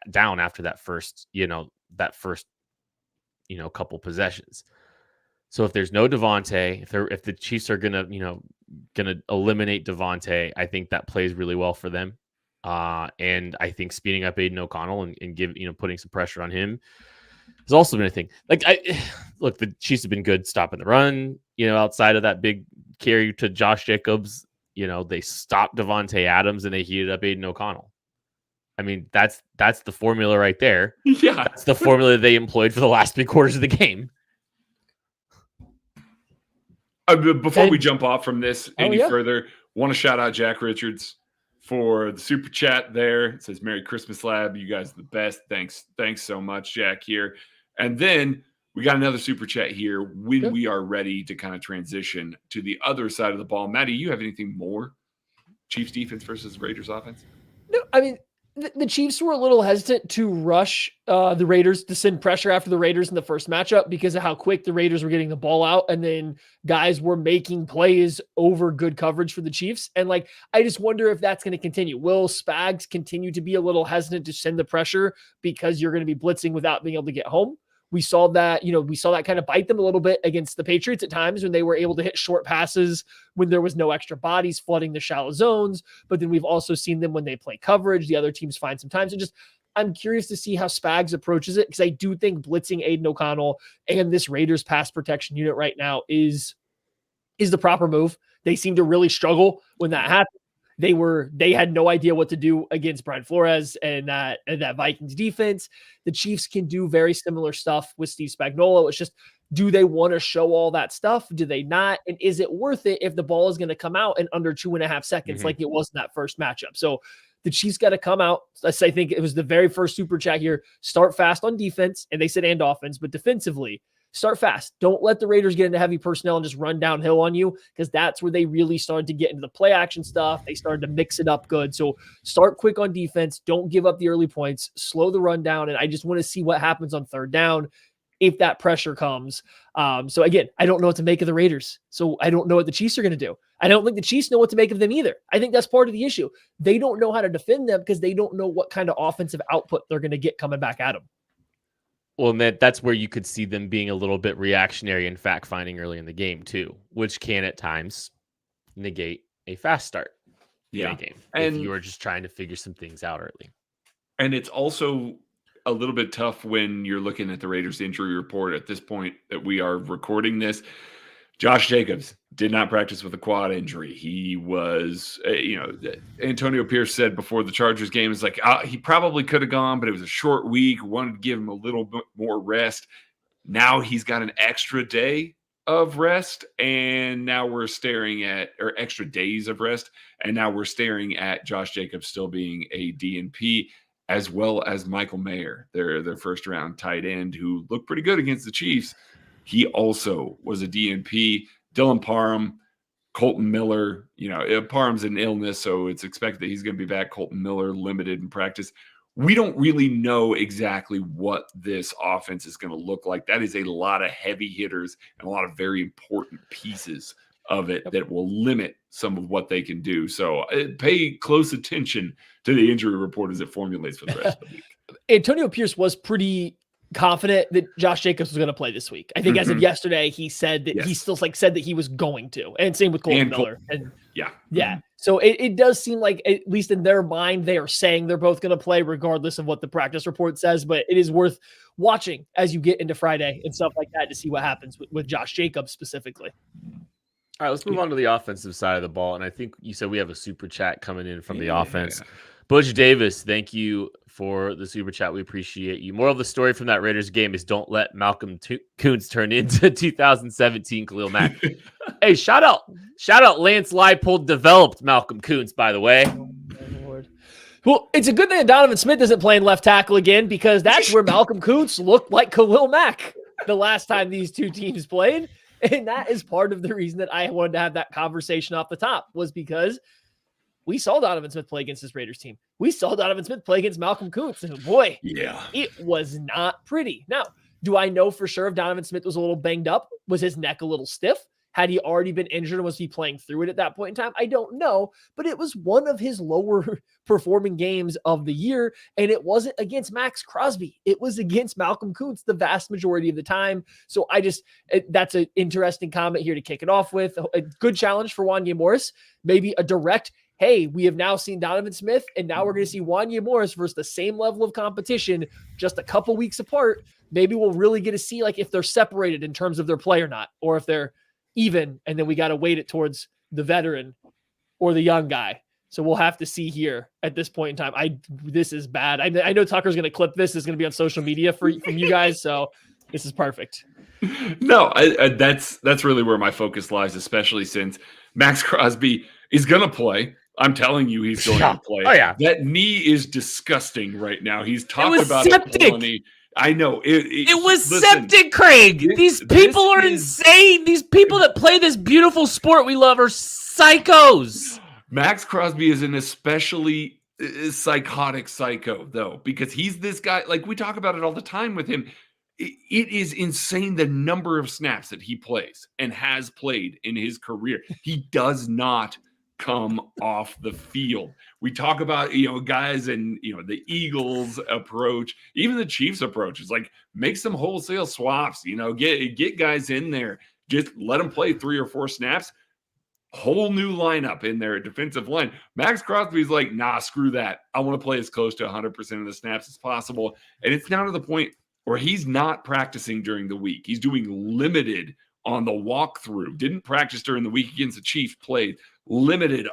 A: down after that first couple possessions. So if there's no Davante, if the Chiefs are gonna eliminate Davante, I think that plays really well for them. And I think speeding up Aiden O'Connell and putting some pressure on him has also been a thing. Look, the Chiefs have been good stopping the run. Outside of that big carry to Josh Jacobs, they stopped Davante Adams and they heated up Aiden O'Connell. I mean, that's the formula right there.
D: Yeah.
A: That's the formula they employed for the last 3 quarters of the game.
D: Before we jump off from this further, want to shout out Jack Richards for the super chat there. It says, Merry Christmas, Lab. You guys are the best. Thanks so much, Jack, here. And then we got another super chat here when we are ready to kind of transition to the other side of the ball. Maddie, you have anything more? Chiefs defense versus Raiders offense?
C: No, I mean, the Chiefs were a little hesitant to rush the Raiders, to send pressure after the Raiders in the first matchup because of how quick the Raiders were getting the ball out. And then guys were making plays over good coverage for the Chiefs. And I just wonder if that's going to continue. Will Spags continue to be a little hesitant to send the pressure because you're going to be blitzing without being able to get home? We saw that kind of bite them a little bit against the Patriots at times when they were able to hit short passes when there was no extra bodies flooding the shallow zones. But then we've also seen them when they play coverage, the other teams find some time. So I'm curious to see how Spags approaches it, because I do think blitzing Aiden O'Connell and this Raiders pass protection unit right now is the proper move. They seem to really struggle when that happens. They had no idea what to do against Brian Flores and that Vikings defense. The Chiefs can do very similar stuff with Steve Spagnuolo. It's just, do they want to show all that stuff? Do they not? And is it worth it if the ball is going to come out in under 2.5 seconds like it was in that first matchup? So the Chiefs got to come out. I think it was the very first super chat here. Start fast on defense, and they said and offense, but defensively, start fast. Don't let the Raiders get into heavy personnel and just run downhill on you, because that's where they really started to get into the play action stuff. They started to mix it up good. So start quick on defense. Don't give up the early points. Slow the run down. And I just want to see what happens on third down if that pressure comes. So again, I don't know what to make of the Raiders. So I don't know what the Chiefs are going to do. I don't think the Chiefs know what to make of them either. I think that's part of the issue. They don't know how to defend them because they don't know what kind of offensive output they're going to get coming back at them.
A: Well, and that's where you could see them being a little bit reactionary and fact-finding early in the game too, which can at times negate a fast start in a game if you are just trying to figure some things out early.
D: And it's also a little bit tough when you're looking at the Raiders injury report at this point that we are recording this. Josh Jacobs did not practice with a quad injury. He was, Antonio Pierce said before the Chargers game, is like, he probably could have gone, but it was a short week. Wanted to give him a little bit more rest. Now he's got an extra day of rest, and now we're staring at, or extra days of rest, and now we're staring at Josh Jacobs still being a DNP, as well as Michael Mayer, their first round tight end, who looked pretty good against the Chiefs. He also was a DNP. Dylan Parham, Colton Miller, Parham's an illness, so it's expected that he's going to be back. Colton Miller limited in practice. we don't really know exactly what this offense is going to look like. That is a lot of heavy hitters and a lot of very important pieces of it that will limit some of what they can do. So pay close attention to the injury report as it formulates for the rest of the week.
C: Antonio Pierce was pretty confident that Josh Jacobs was going to play this week. I think as of yesterday, he said that he still said that he was going to, and same with Colton Miller. And yeah. So it does seem like, at least in their mind, they are saying they're both going to play regardless of what the practice report says, but it is worth watching as you get into Friday and stuff like that to see what happens with Josh Jacobs specifically.
A: All right, let's move on to the offensive side of the ball. And I think you said we have a super chat coming in from the offense. Butch Davis, thank you for the super chat. We appreciate you. Moral of the story from that Raiders game is don't let Malcolm Kuntz turn into 2017 Khalil Mack. Hey, shout out Lance Leipold developed Malcolm Kuntz, by the way.
C: Oh, my Lord. Well, it's a good thing that Donovan Smith isn't playing left tackle again, because that's where Malcolm Kuntz looked like Khalil Mack the last time these two teams played. And that is part of the reason that I wanted to have that conversation off the top, was because we saw Donovan Smith play against this Raiders team. We saw Donovan Smith play against Malcolm Kuntz. And boy, it was not pretty. Now, do I know for sure if Donovan Smith was a little banged up? Was his neck a little stiff? Had he already been injured and was he playing through it at that point in time? I don't know, but it was one of his lower performing games of the year, and it wasn't against Max Crosby. It was against Malcolm Kuntz the vast majority of the time. So that's an interesting comment here to kick it off with. A good challenge for Wanya Morris, maybe a direct, hey, we have now seen Donovan Smith, and now we're going to see Wanya Morris versus the same level of competition just a couple weeks apart. Maybe we'll really get to see like if they're separated in terms of their play or not, or if they're even, and then we got to weight it towards the veteran or the young guy. So we'll have to see here at this point in time. This is bad. I know Tucker's going to clip this. It's going to be on social media from you guys. So this is perfect.
D: No, that's really where my focus lies, especially since Max Crosby is going to play. I'm telling you, he's going to play.
A: Oh yeah,
D: that knee is disgusting right now. He's talking about
A: septic.
D: I know
A: it was septic, Craig. These people are insane. These people that play this beautiful sport we love are psychos.
D: Max Crosby is an especially psychotic psycho, though, because he's this guy. Like, we talk about it all the time with him. It is insane the number of snaps that he plays and has played in his career. He does not come off the field. We talk about, guys and, the Eagles approach, even the Chiefs approach is like, make some wholesale swaps, get guys in there, just let them play 3 or 4 snaps, whole new lineup in there at defensive line. Max Crosby's like, nah, screw that. I want to play as close to 100% of the snaps as possible. And it's now to the point where he's not practicing during the week. He's doing limited on the walkthrough. Didn't practice during the week against the Chiefs, played limited,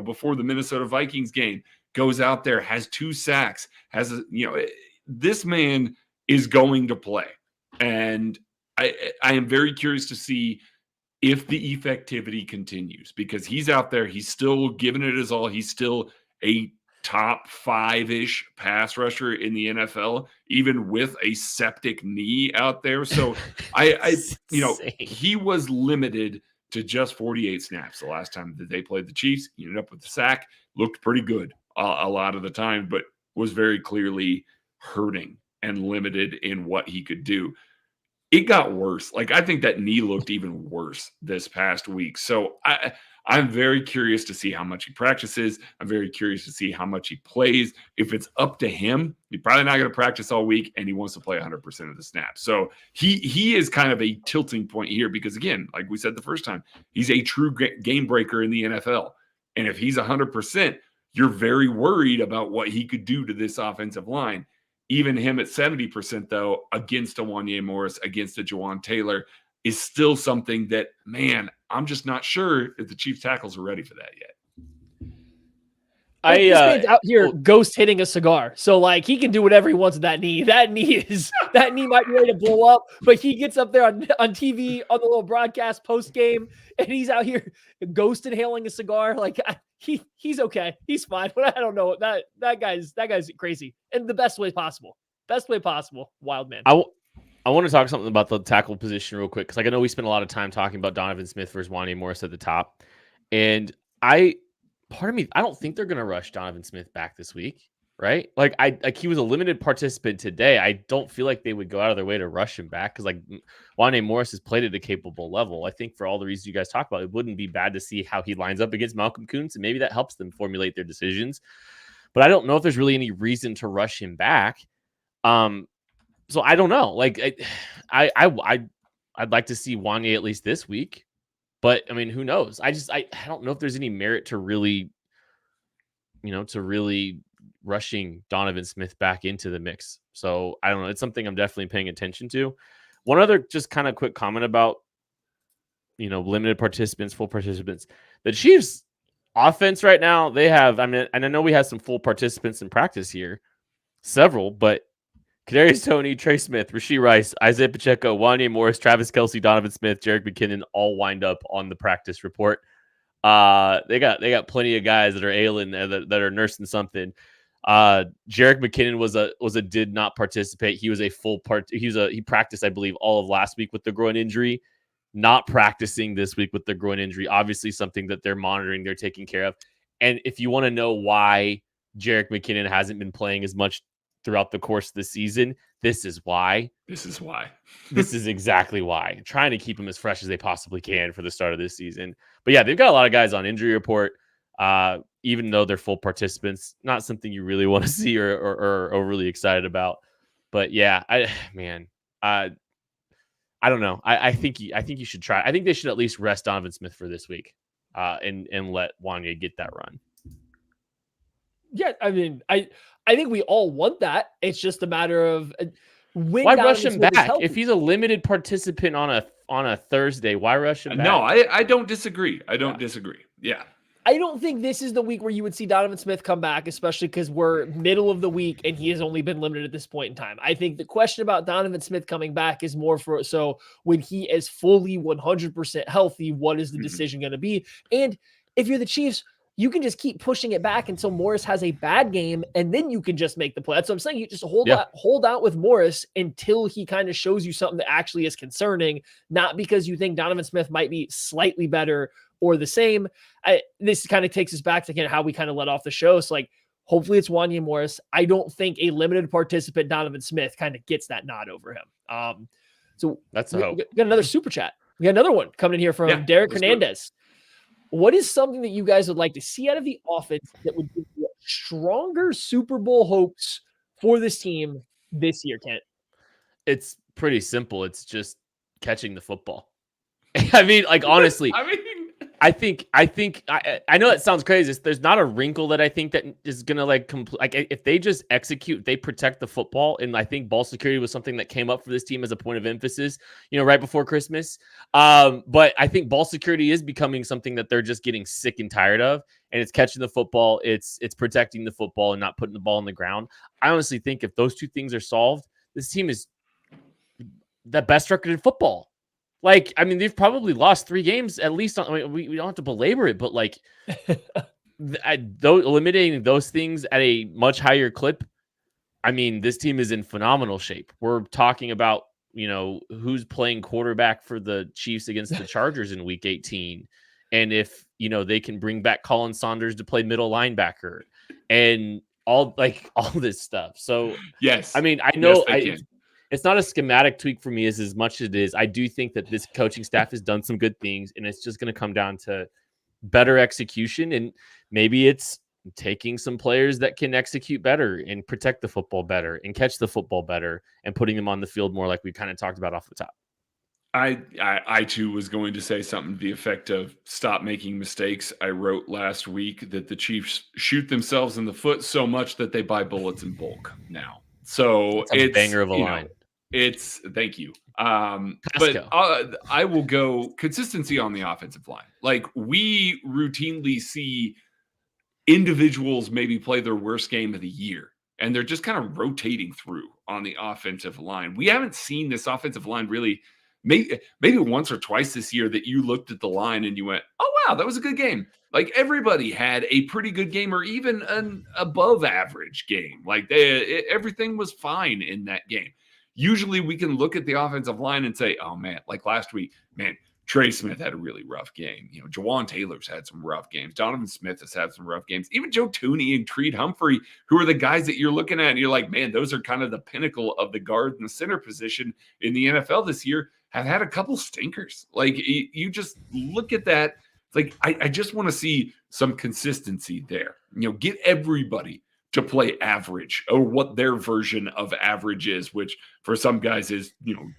D: before the Minnesota Vikings game, goes out there, has 2 sacks, this man is going to play. And I am very curious to see if the effectivity continues, because he's out there, he's still giving it his all. He's still a top 5-ish pass rusher in the NFL, even with a septic knee out there. So he was limited to just 48 snaps the last time that they played the Chiefs. He ended up with the sack, looked pretty good a lot of the time, but was very clearly hurting and limited in what he could do. It got worse. Like, I think that knee looked even worse this past week. So I'm very curious to see how much he practices. I'm very curious to see how much he plays. If it's up to him, he's probably not going to practice all week, and he wants to play 100% of the snaps. So he is kind of a tilting point here because, again, like we said the first time, he's a true game breaker in the NFL. And if he's 100%, you're very worried about what he could do to this offensive line. Even him at 70%, though, against a Wanya Morris, against a Jawan Taylor, is still something that, man, I'm just not sure if the Chiefs tackles are ready for that yet.
C: This man's out here ghost hitting a cigar. So, like, he can do whatever he wants with that knee. That knee might be ready to blow up, but he gets up there on TV on the little broadcast post game, and he's out here ghost inhaling a cigar. Like, he's okay. He's fine. But I don't know. That guy's crazy in the best way possible. Best way possible. Wild man.
A: I want to talk something about the tackle position real quick, because I know we spent a lot of time talking about Donovan Smith versus Wanya Morris at the top, and part of me, I don't think they're going to rush Donovan Smith back this week. right? Like he was a limited participant today. I don't feel like they would go out of their way to rush him back because like Wanye Morris has played at a capable level. I think for all the reasons you guys talk about, it wouldn't be bad to see how he lines up against Malcolm Kuntz, and maybe that helps them formulate their decisions. But I don't know if there's really any reason to rush him back. So I don't know. Like I'd like to see Wanye at least this week, but I mean, who knows? I don't know if there's any merit to really rushing Donovan Smith back into the mix. So I don't know. It's something I'm definitely paying attention to. One other just kind of quick comment about, limited participants, full participants. The Chiefs offense right now, they have, and I know we have some full participants in practice here, several, but Kadarius Toney, Trey Smith, Rashee Rice, Isaiah Pacheco, Wanye Morris, Travis Kelce, Donovan Smith, Jerick McKinnon all wind up on the practice report. They got plenty of guys that are ailing that are nursing something. Jerick McKinnon was a did not participate. He was a full part. He practiced, I believe, all of last week with the groin injury, not practicing this week with the groin injury. Obviously something that they're monitoring, they're taking care of. And if you want to know why Jerick McKinnon hasn't been playing as much throughout the course of the season, this is why.
D: This
A: is exactly why. Trying to keep him as fresh as they possibly can for the start of this season. But yeah, they've got a lot of guys on injury report, even though they're full participants. Not something you really want to see or overly excited about. But yeah, I don't know. I think you should try. I think they should at least rest Donovan Smith for this week, and let Wanye get that run.
C: Yeah, I mean, I think we all want that. It's just a matter of when.
A: Why rush him back if he's a limited participant on a Thursday? Why rush him back?
D: No, I don't disagree. I don't disagree. Yeah.
C: I don't think this is the week where you would see Donovan Smith come back, especially because we're middle of the week and he has only been limited at this point in time. I think the question about Donovan Smith coming back is more so when he is fully 100% healthy, what is the decision going to be? And if you're the Chiefs, you can just keep pushing it back until Morris has a bad game, and then you can just make the play. That's what I'm saying. You just hold out with Morris until he kind of shows you something that actually is concerning, not because you think Donovan Smith might be slightly better or the same. This kind of takes us back to kind of how we kind of let off the show. So, like, hopefully it's Wanye Morris. I don't think a limited participant Donovan Smith kind of gets that nod over him. So
A: that's the hope.
C: We got another super chat. We got another one coming in here from Derek Hernandez. What is something that you guys would like to see out of the offense that would give you stronger Super Bowl hopes for this team this year, Kent?
A: It's pretty simple. It's just catching the football. I mean, like, honestly, I think I know it sounds crazy. There's not a wrinkle that I think that is gonna if they just execute, they protect the football, and I think ball security was something that came up for this team as a point of emphasis, right before Christmas. But I think ball security is becoming something that they're just getting sick and tired of, and it's catching the football, it's protecting the football, and not putting the ball on the ground. I honestly think if those two things are solved, this team is the best record in football. Like, I mean, they've probably lost 3 games at least. We don't have to belabor it, but like, eliminating those things at a much higher clip, I mean, this team is in phenomenal shape. We're talking about, who's playing quarterback for the Chiefs against the Chargers in Week 18, and if they can bring back Colin Saunders to play middle linebacker, and all this stuff. So
D: yes,
A: I mean, I know it's not a schematic tweak for me as much as it is. I do think that this coaching staff has done some good things, and it's just going to come down to better execution. And maybe it's taking some players that can execute better and protect the football better and catch the football better and putting them on the field more, like we kind of talked about off the top.
D: I too was going to say something to the effect of stop making mistakes. I wrote last week that the Chiefs shoot themselves in the foot so much that they buy bullets in bulk now. So
A: it's a banger of a line.
D: Thank you. But I will go consistency on the offensive line. Like, we routinely see individuals maybe play their worst game of the year, and they're just kind of rotating through on the offensive line. We haven't seen this offensive line really, maybe once or twice this year, that you looked at the line and you went, oh, wow, that was a good game. Like, everybody had a pretty good game, or even an above average game. Like, everything was fine in that game. Usually we can look at the offensive line and say, oh, man, like last week, man, Trey Smith had a really rough game. Jawan Taylor's had some rough games. Donovan Smith has had some rough games. Even Joe Thuney and Creed Humphrey, who are the guys that you're looking at and you're like, man, those are kind of the pinnacle of the guard and the center position in the NFL this year, have had a couple stinkers. Like, you just look at that. It's like, I just want to see some consistency there. Get everybody to play average, or what their version of average is, which for some guys is,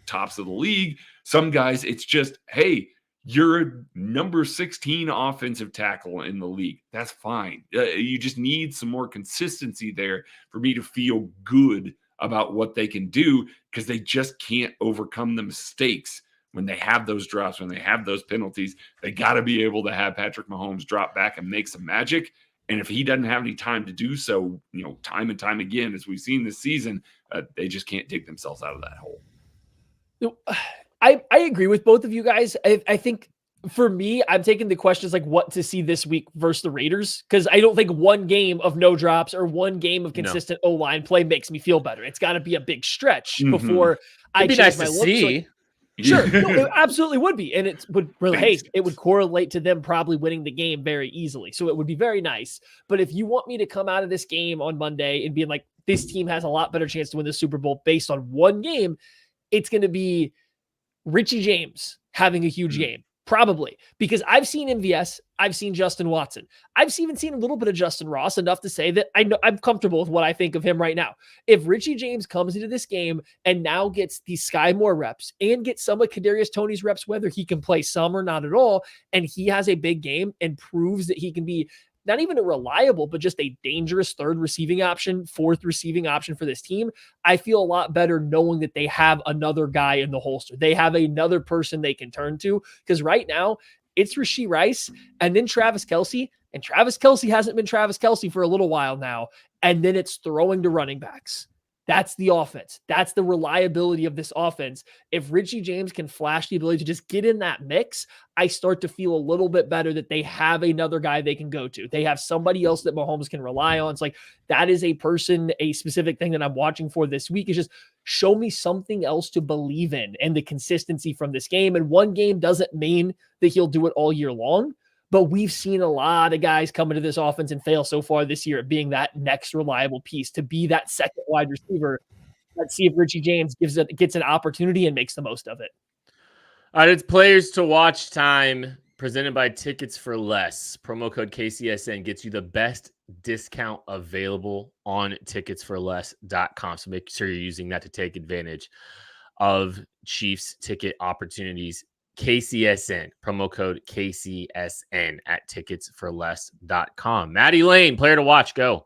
D: tops of the league. Some guys, it's just, hey, you're a number 16 offensive tackle in the league. That's fine. You just need some more consistency there for me to feel good about what they can do, because they just can't overcome the mistakes when they have those drops, when they have those penalties. They got to be able to have Patrick Mahomes drop back and make some magic. And if he doesn't have any time to do so, time and time again, as we've seen this season, they just can't dig themselves out of that hole.
C: I agree with both of you guys. I think for me, I'm taking the questions like what to see this week versus the Raiders, because I don't think one game of no drops or one game of consistent O-line play makes me feel better. It's got to be a big stretch before I change
A: nice
C: my
A: to
C: look.
A: see.
C: Sure, no, it absolutely would be, and it would really, it would correlate to them probably winning the game very easily. So it would be very nice. But if you want me to come out of this game on Monday and being like, this team has a lot better chance to win the Super Bowl based on one game, it's going to be Richie James having a huge game. Probably, because I've seen MVS, I've seen Justin Watson, I've even seen a little bit of Justin Ross, enough to say that I know I'm comfortable with what I think of him right now. If Richie James comes into this game and now gets these Sky Moore reps and gets some of Kadarius Toney's reps, whether he can play some or not at all, and he has a big game and proves that he can be not even a reliable, but just a dangerous third receiving option, fourth receiving option for this team, I feel a lot better knowing that they have another guy in the holster. They have another person they can turn to, because right now it's Rashee Rice and then Travis Kelce, and Travis Kelce hasn't been Travis Kelce for a little while now, and then it's throwing to running backs. That's the offense. That's the reliability of this offense. If Richie James can flash the ability to just get in that mix, I start to feel a little bit better that they have another guy they can go to. They have somebody else that Mahomes can rely on. It's like, that is a person, a specific thing that I'm watching for this week, is just show me something else to believe in and the consistency from this game. And one game doesn't mean that he'll do it all year long. But we've seen a lot of guys come into this offense and fail so far this year at being that next reliable piece, to be that second wide receiver. Let's see if Richie James gets an opportunity and makes the most of it.
A: All right, it's players to watch time presented by Tickets for Less. Promo code KCSN gets you the best discount available on ticketsforless.com. So make sure you're using that to take advantage of Chiefs ticket opportunities. KCSN, promo code KCSN at ticketsforless.com. Maddie Lane, player to watch, go.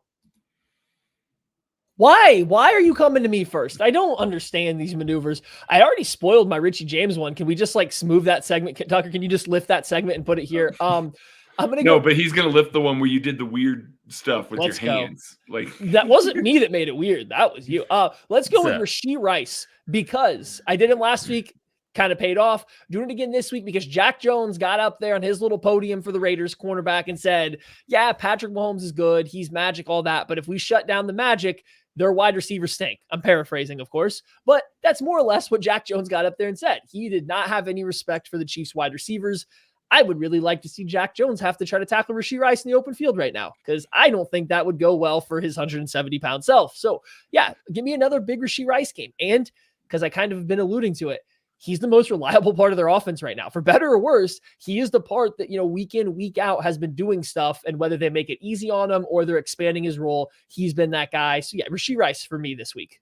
C: Why are you coming to me first? I don't understand these maneuvers. I already spoiled my Richie James one. Can we just smooth that segment? Tucker, can you just lift that segment and put it here? I'm gonna go.
D: No, but he's gonna lift the one where you did the weird stuff with your hands.
C: That wasn't me that made it weird. That was you. Let's go with Rashee Rice, because I did him last week. Kind of paid off. Doing it again this week because Jack Jones got up there on his little podium for the Raiders cornerback and said, yeah, Patrick Mahomes is good. He's magic, all that. But if we shut down the magic, their wide receivers stink. I'm paraphrasing, of course, but that's more or less what Jack Jones got up there and said. He did not have any respect for the Chiefs wide receivers. I would really like to see Jack Jones have to try to tackle Rashee Rice in the open field right now, because I don't think that would go well for his 170-pound self. So yeah, give me another big Rashee Rice game. And because I kind of have been alluding to it, he's the most reliable part of their offense right now. For better or worse, he is the part that, week in, week out has been doing stuff, and whether they make it easy on him or they're expanding his role, he's been that guy. So yeah, Rashee Rice for me this week.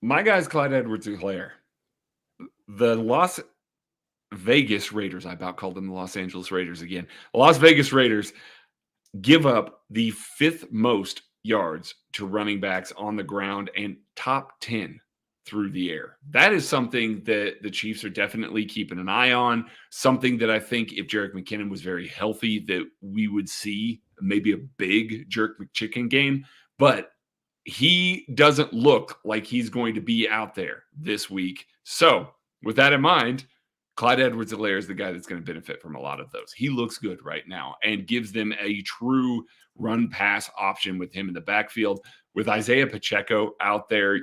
D: My guy's Clyde Edwards-Helaire. The Las Vegas Raiders, I about called them the Los Angeles Raiders again. Las Vegas Raiders give up the 5th most yards to running backs on the ground and top 10 through the air. That is something that the Chiefs are definitely keeping an eye on. Something that I think if Jerick McKinnon was very healthy, that we would see maybe a big Jerk McChicken game, but he doesn't look like he's going to be out there this week. So with that in mind, Clyde Edwards-Helaire is the guy that's going to benefit from a lot of those. He looks good right now and gives them a true run pass option with him in the backfield. with Isaiah Pacheco out there,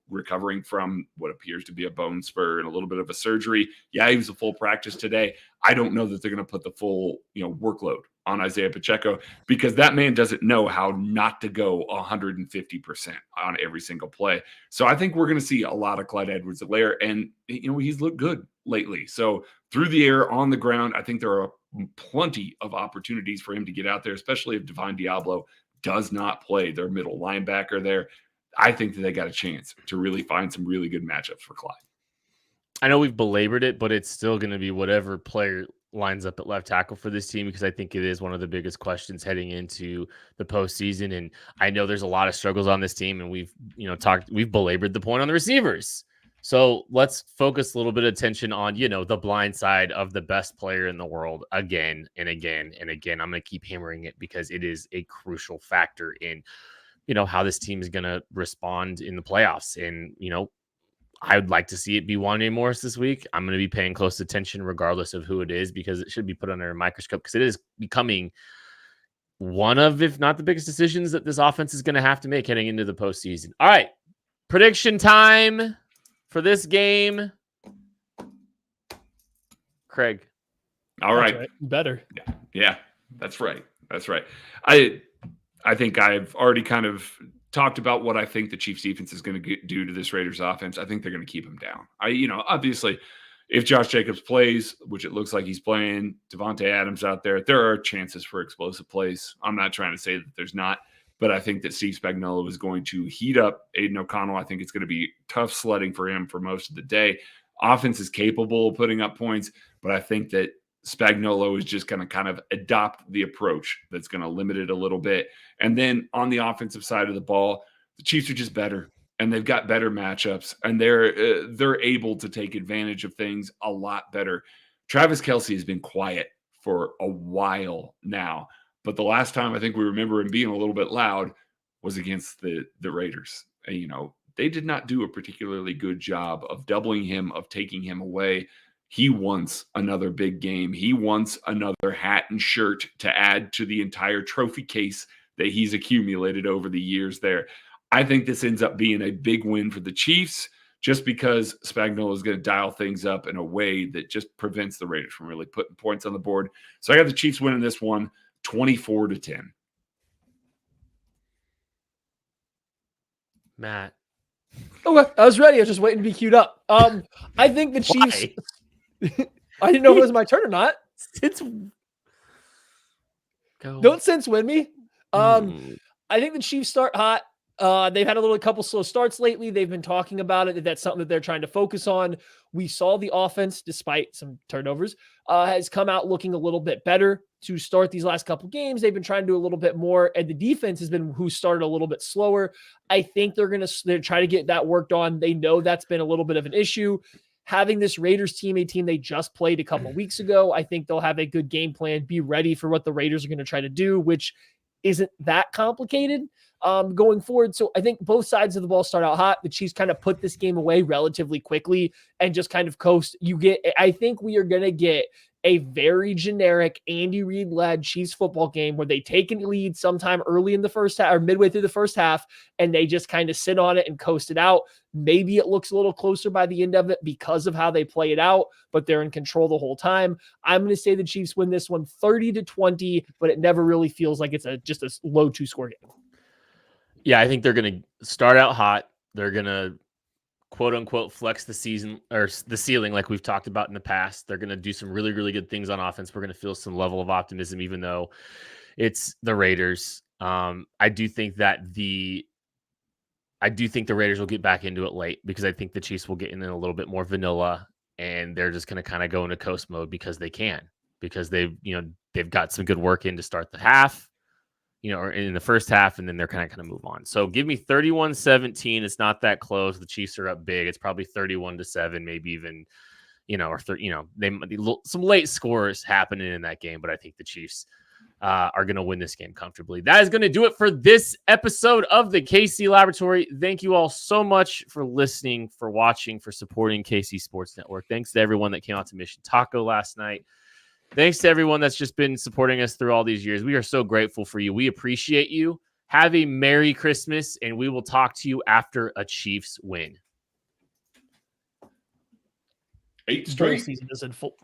D: recovering from what appears to be a bone spur and a little bit of a surgery. Yeah, he was a full practice today. I don't know that they're going to put the full, workload on Isaiah Pacheco because that man doesn't know how not to go 150% on every single play. So I think we're going to see a lot of Clyde Edwards-Helaire, and, he's looked good lately. So through the air, on the ground, I think there are plenty of opportunities for him to get out there, especially if Divine Diablo does not play their middle linebacker there. I think that they got a chance to really find some really good matchups for Clyde.
A: I know we've belabored it, but it's still going to be whatever player lines up at left tackle for this team, because I think it is one of the biggest questions heading into the postseason. And I know there's a lot of struggles on this team, and we've belabored the point on the receivers. So let's focus a little bit of attention on, the blind side of the best player in the world again and again and again. I'm going to keep hammering it because it is a crucial factor in, how this team is going to respond in the playoffs. And, I would like to see it be Wanya Morris this week. I'm going to be paying close attention regardless of who it is, because it should be put under a microscope, because it is becoming one of, if not the biggest decisions that this offense is going to have to make heading into the postseason. All right. Prediction time for this game. Craig.
D: All right.
C: Better.
D: Yeah, that's right. That's right. I think I've already kind of talked about what I think the Chiefs defense is going to do to this Raiders offense. I think they're going to keep him down. Obviously, if Josh Jacobs plays, which it looks like he's playing, Devontae Adams out there are chances for explosive plays. I'm not trying to say that there's not, but I think that Steve Spagnuolo is going to heat up Aiden O'Connell. I think it's going to be tough sledding for him for most of the day. Offense is capable of putting up points, but I think that Spagnuolo is just going to kind of adopt the approach that's going to limit it a little bit. And then on the offensive side of the ball, the Chiefs are just better, and they've got better matchups, and they're able to take advantage of things a lot better. Travis Kelce has been quiet for a while now, but the last time I think we remember him being a little bit loud was against the Raiders. They did not do a particularly good job of doubling him, of taking him away. He wants another big game. He wants another hat and shirt to add to the entire trophy case that he's accumulated over the years there. I think this ends up being a big win for the Chiefs, just because Spagnuolo is going to dial things up in a way that just prevents the Raiders from really putting points on the board. So I got the Chiefs winning this one 24-10.
A: Matt.
C: Okay, I was ready. I was just waiting to be queued up. I think the Chiefs... I didn't know if it was my turn or not. Don't sense win me. I think the Chiefs start hot. They've had a couple slow starts lately. They've been talking about it. That's something that they're trying to focus on. We saw the offense, despite some turnovers, has come out looking a little bit better to start these last couple games. They've been trying to do a little bit more, and the defense has been who started a little bit slower. I think they're trying to get that worked on. They know that's been a little bit of an issue. Having this Raiders team, a team they just played a couple weeks ago, I think they'll have a good game plan, be ready for what the Raiders are going to try to do, which isn't that complicated going forward. So I think both sides of the ball start out hot. The Chiefs kind of put this game away relatively quickly and just kind of coast. I think we are going to get a very generic Andy Reid-led Chiefs football game where they take a lead sometime early in the first half or midway through the first half, and they just kind of sit on it and coast it out. Maybe it looks a little closer by the end of it because of how they play it out, but they're in control the whole time. I'm going to say the Chiefs win this one 30-20, but it never really feels like it's just a low 2-score game.
A: Yeah, I think they're going to start out hot. They're going to quote unquote flex the season or the ceiling like we've talked about in the past. They're going to do some really, really good things on offense. We're going to feel some level of optimism, even though it's the Raiders. I do think the Raiders will get back into it late, because I think the Chiefs will get in a little bit more vanilla, and they're just going to kind of go into coast mode because they've got some good work in to start the half, or in the first half, and then they're kind of move on. So give me 31-17. It's not that close. The Chiefs are up big. It's probably 31-7, maybe even, some late scores happening in that game, but I think the Chiefs are going to win this game comfortably. That is going to do it for this episode of the KC Laboratory. Thank you all so much for listening, for watching, for supporting KC Sports Network. Thanks to everyone that came out to Mission Taco last night. Thanks to everyone that's just been supporting us through all these years. We are so grateful for you. We appreciate you. Have a Merry Christmas, and we will talk to you after a Chiefs win.
D: 8th
C: Bowl
D: straight.
C: season is in full.